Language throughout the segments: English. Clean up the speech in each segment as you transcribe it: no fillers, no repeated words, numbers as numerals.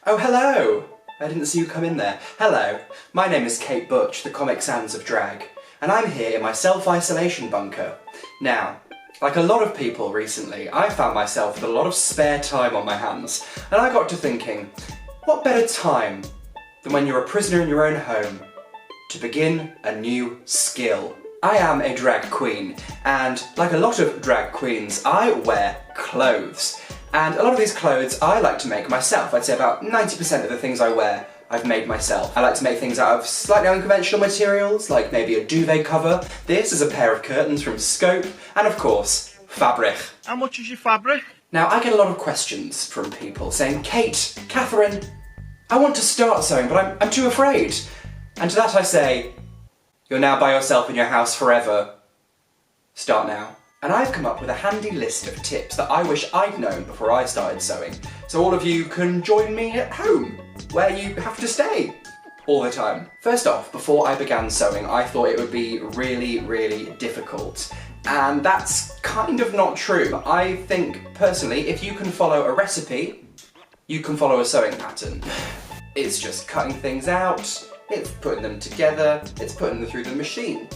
Oh, hello! I didn't see you come in there. Hello, my name is Kate Butch, the Comic Sans of Drag, and I'm here in my self-isolation bunker. Now, like a lot of people recently, I found myself with a lot of spare time on my hands, and I got to thinking, what better time than when you're a prisoner in your own home to begin a new skill? I am a drag queen, and like a lot of drag queens, I wear clothes. And a lot of these clothes I like to make myself. I'd say about 90% of the things I wear I've made myself. I like to make things out of slightly unconventional materials, like maybe a duvet cover. This is a pair of curtains from Scope, and of course, fabric. How much is your fabric? Now, I get a lot of questions from people saying, Kate, Catherine, I want to start sewing, but I'm too afraid. And to that I say, you're now by yourself in your house forever. Start now. And I've come up with a handy list of tips that I wish I'd known before I started sewing, so all of you can join me at home, where you have to stay all the time. First off, before I began sewing, I thought it would be really, really difficult. And that's kind of not true. I think, personally, if you can follow a recipe, you can follow a sewing pattern. It's just cutting things out, it's putting them together, it's putting them through the machine.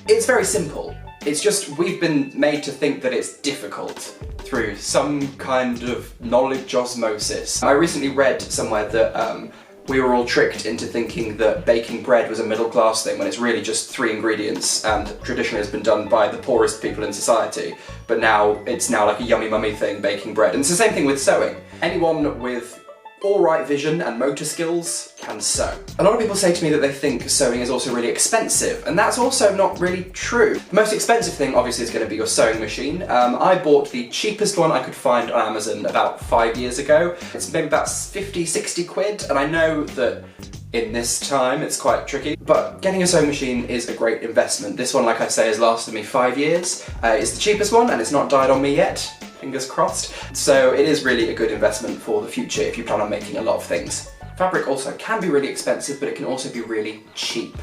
It's very simple. It's just we've been made to think that it's difficult through some kind of knowledge osmosis. I recently read somewhere that we were all tricked into thinking that baking bread was a middle class thing when it's really just 3 ingredients and traditionally has been done by the poorest people in society. But now it's like a yummy mummy thing, baking bread. And it's the same thing with sewing. Anyone with alright vision and motor skills can sew. A lot of people say to me that they think sewing is also really expensive, and that's also not really true. The most expensive thing obviously is going to be your sewing machine. I bought the cheapest one I could find on Amazon about 5 years ago. It's maybe about 50, 60 quid, and I know that in this time it's quite tricky, but getting a sewing machine is a great investment. This one, like I say, has lasted me 5 years. It's the cheapest one and it's not died on me yet. Fingers crossed. So it is really a good investment for the future if you plan on making a lot of things. Fabric also can be really expensive, but it can also be really cheap.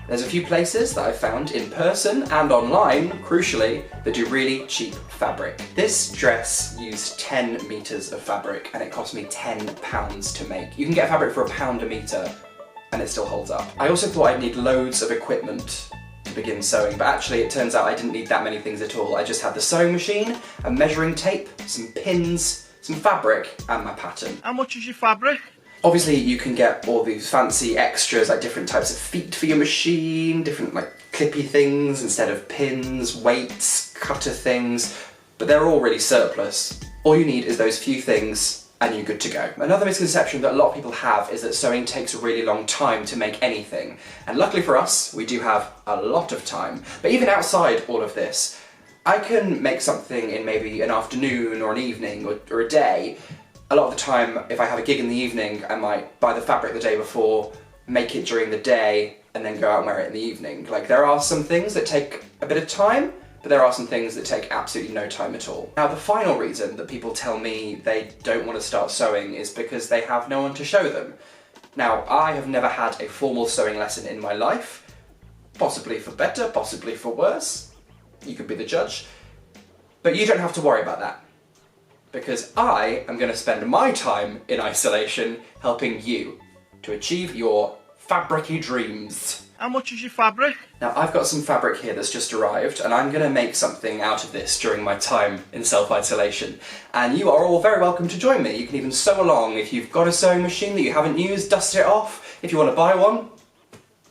There's a few places that I've found in person and online, crucially, that do really cheap fabric. This dress used 10 meters of fabric and it cost me £10 to make. You can get fabric for £1 a meter and it still holds up. I also thought I'd need loads of equipment to begin sewing, but actually it turns out I didn't need that many things at all. I just had the sewing machine, a measuring tape, some pins, some fabric, and my pattern. How much is your fabric? Obviously you can get all these fancy extras, like different types of feet for your machine, different like clippy things instead of pins, weights, cutter things, but they're all really surplus. All you need is those few things and you're good to go. Another misconception that a lot of people have is that sewing takes a really long time to make anything. And luckily for us, we do have a lot of time. But even outside all of this, I can make something in maybe an afternoon or an evening or a day. A lot of the time, if I have a gig in the evening, I might buy the fabric the day before, make it during the day, and then go out and wear it in the evening. Like, there are some things that take a bit of time, but there are some things that take absolutely no time at all. Now, the final reason that people tell me they don't want to start sewing is because they have no one to show them. Now, I have never had a formal sewing lesson in my life, possibly for better, possibly for worse. You could be the judge. But you don't have to worry about that, because I am going to spend my time in isolation helping you to achieve your fabricy dreams. How much is your fabric? Now, I've got some fabric here that's just arrived, and I'm going to make something out of this during my time in self-isolation. And you are all very welcome to join me. You can even sew along. If you've got a sewing machine that you haven't used, dust it off. If you want to buy one,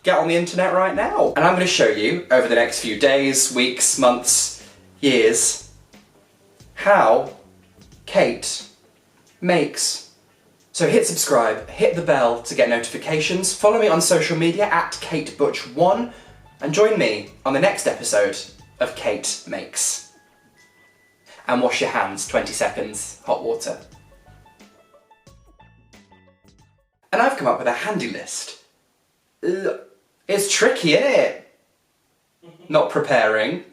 get on the internet right now. And I'm going to show you, over the next few days, weeks, months, years, how Kate makes. So hit subscribe, hit the bell to get notifications, follow me on social media at KateButch1, and join me on the next episode of Kate Makes. And wash your hands, 20 seconds, hot water. And I've come up with a handy list. It's tricky, isn't it? Not preparing.